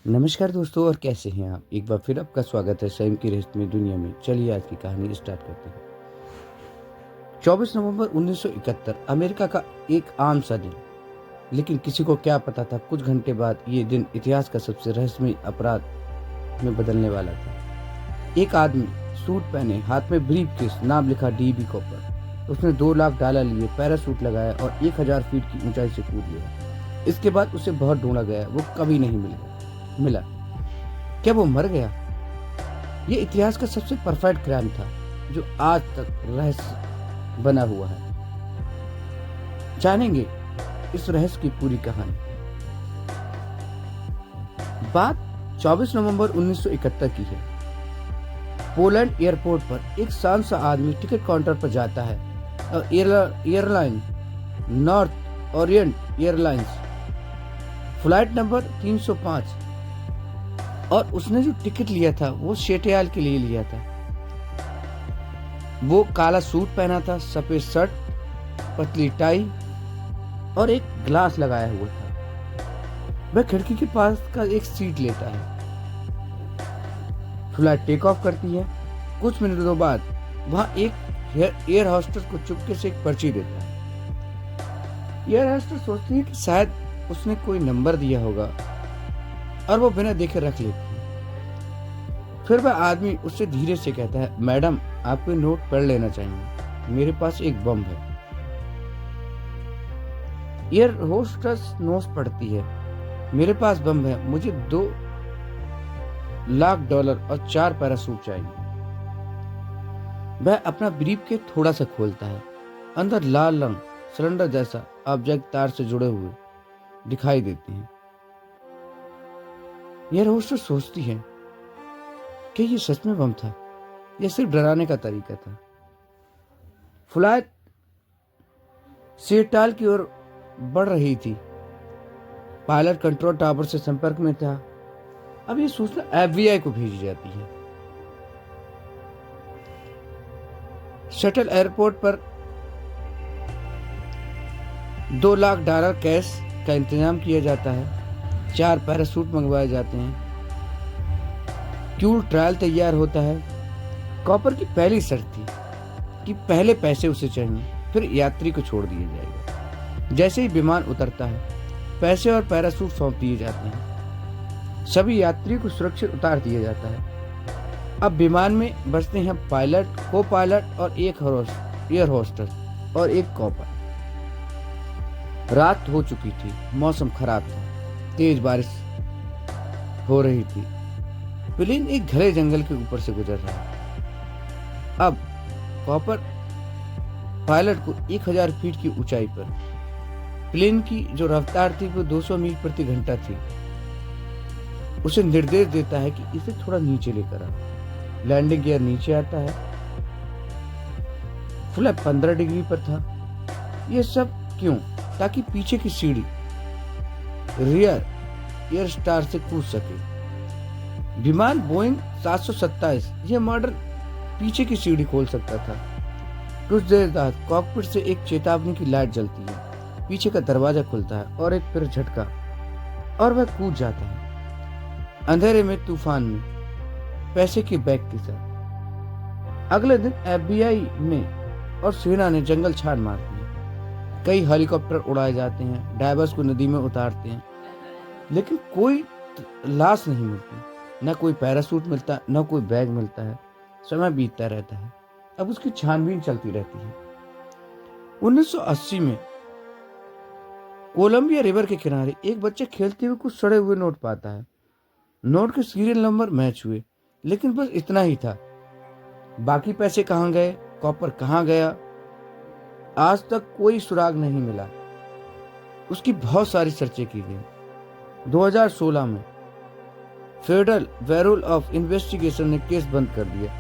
नमस्कार दोस्तों, और कैसे हैं आप। एक बार फिर आपका स्वागत है सैम की रहस्यमय दुनिया में। चलिए आज की कहानी स्टार्ट करते हैं। 24 नवंबर 1971 अमेरिका का एक आम सा दिन। लेकिन किसी को क्या पता था, कुछ घंटे बाद ये दिन इतिहास का सबसे रहस्यमय अपराध में बदलने वाला था। एक आदमी सूट पहने, हाथ में ब्रीफ केस, नाम लिखा डीबी कॉपर। उसने 2 लाख डॉलर लिए, पैराशूट लगाया और 1000 फीट की ऊंचाई से कूद लिया। इसके बाद उसे बहुत ढूंढा गया, वो कभी नहीं मिला। क्या वो मर गया? ये इतिहास का सबसे परफेक्ट क्राइम था जो आज तक रहस्य बना हुआ है। जानेंगे इस रहस्य की पूरी कहानी। बात 24 नवंबर 1971 की है। पोलैंड एयरपोर्ट पर एक शांत सा आदमी टिकट काउंटर पर जाता है और airline north Orient airlines flight number 305, और उसने जो टिकट लिया था वो शेटियाल के लिए लिया था। वो काला सूट पहना था, सफेद शर्ट, पतली टाई और एक ग्लास लगाया हुआ था। वह खिड़की के पास का एक सीट लेता है। फ्लाइट टेक ऑफ करती है। कुछ मिनटों बाद वहां एक एयर होस्टेस को चुपके से एक पर्ची देता है। एयर होस्टेस सोचती है कि शायद उसने कोई नंबर दिया होगा और वो बिना देखे रख लेती है। फिर वह आदमी उससे धीरे से कहता है, मैडम आप कोई नोट पढ़ लेना चाहिए, मेरे पास एक बम है। एयर होस्टेस नोट पढ़ती है, मेरे पास बम है, मुझे 2 लाख डॉलर और 4 पैराशूट चाहिए। वह अपना ब्रीफ के थोड़ा सा खोलता है। अंदर लाल रंग सिलेंडर जैसा ऑब्जेक्ट तार से जुड़े हुए दिखाई देते हैं। एयर होस्टेस सोचती है कि ये सच में बम था या सिर्फ डराने का तरीका था। फ्लाइट सिएटल की ओर बढ़ रही थी। पायलट कंट्रोल टावर से संपर्क में था। अब ये सूचना एफबीआई को भेजी जाती है। शटल एयरपोर्ट पर 2 लाख डॉलर कैश का इंतजाम किया जाता है। 4 पैराशूट मंगवाए जाते हैं। क्यूल ट्रायल तैयार होता है। कॉपर की पहली शर्त थी कि पहले पैसे उसे चाहिए, फिर यात्री को छोड़ दिया जाएगा। जैसे ही विमान उतरता है, पैसे और पैराशूट सौंप दिए जाते हैं। सभी यात्रियों को सुरक्षित उतार दिया जाता है। अब विमान में बचते हैं पायलट, को पायलट और एक एयर होस्टेस और एक कॉपर। रात हो चुकी थी, मौसम खराब था, तेज बारिश हो रही थी। प्लेन एक घने जंगल के ऊपर से गुजर रहा है। अब कॉपर पायलट को 1000 फीट की ऊंचाई पर, प्लेन की जो रफ्तार थी वो 200 मील प्रति घंटा थी, उसे निर्देश देता है कि इसे थोड़ा नीचे लेकर आ। लैंडिंग गियर नीचे आता है। फ्लैप 15 डिग्री पर था। यह सब क्यों? ताकि पीछे की सीढ़ी रियर एयर स्टार से कूद सके। विमान बोइंग 727 यह मॉडल पीछे की सीढ़ी खोल सकता था। कुछ देर बाद कॉकपिट से एक चेतावनी की लाइट जलती है। पीछे का दरवाजा खुलता है और एक फिर झटका, और वह कूद जाता है अंधेरे में, तूफान में, पैसे के बैग के साथ। अगले दिन एफबीआई ने और सेना ने जंगल छान मारती है। कई हेलीकॉप्टर उड़ाए जाते हैं, डाइवर्स को नदी में उतारते हैं, लेकिन कोई लाश नहीं मिलती। न कोई पैराशूट मिलता, न कोई बैग मिलता है। समय बीतता रहता है। अब उसकी छानबीन चलती रहती है। 1980 में कोलंबिया रिवर के किनारे एक बच्चा खेलते हुए कुछ सड़े हुए नोट पाता है। नोट के सीरियल नंबर मैच हुए, लेकिन बस इतना ही था। बाकी पैसे कहाँ गए, कॉपर कहाँ गया, आज तक कोई सुराग नहीं मिला। उसकी बहुत सारी सर्चें की गई। 2016 में फेडरल ब्यूरो ऑफ इन्वेस्टिगेशन ने केस बंद कर दिया।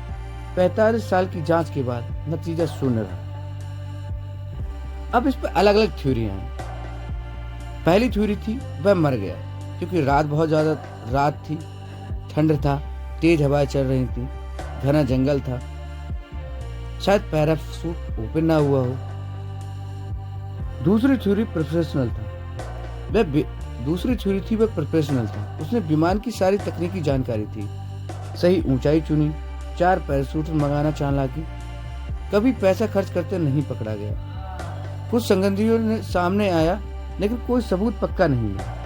45 साल की जांच के बाद नतीजा शून्य रहा। अब इस पर अलग अलग थ्योरियां हैं। पहली थ्योरी थी वह मर गया क्योंकि रात बहुत ज्यादा रात थी, ठंड था, तेज हवाएं चल रही थी, घना जंगल था, शायद पैराशूट ओपन ना हुआ हो। दूसरी थ्योरी प्रोफेशनल था, वह दूसरी थ्योरी थी वह प्रोफेशनल था। उसने विमान की सारी तकनीकी जानकारी थी, सही ऊंचाई चुनी, 4 पैराशूट मंगाना चालाकी, कभी पैसा खर्च करते नहीं पकड़ा गया। कुछ संगंधियों ने सामने आया लेकिन कोई सबूत पक्का नहीं है।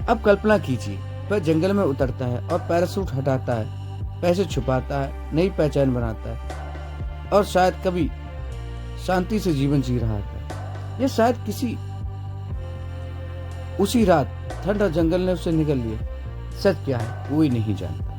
अब कल्पना कीजिए, वह जंगल में उतरता है और पैराशूट हटाता है, पैसे छुपाता है, नई पहचान बनाता है और शायद कभी शांति से जीवन जी रहा था। यह शायद उसी रात ठंडा जंगल ने उसे निगल लिया। सच क्या है कोई नहीं जानता।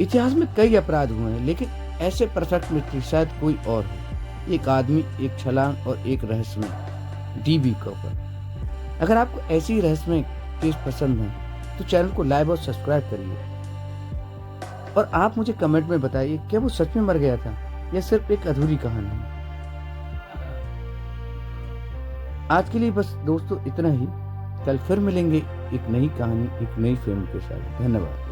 इतिहास में कई अपराध हुए हैं लेकिन ऐसे परफेक्ट मिस्ट्री शायद कोई और हो। एक आदमी, एक छलांग और एक रहस्यमय डीबी कॉपर। अगर आपको ऐसी रहस्यमय केस पसंद है तो चैनल को लाइक और सब्सक्राइब करिए और आप मुझे कमेंट में बताइए क्या वो सच में मर गया था या सिर्फ एक अधूरी कहानी है। आज के लिए बस दोस्तों इतना ही। कल फिर मिलेंगे एक नई कहानी, एक नई फिल्म के साथ। धन्यवाद।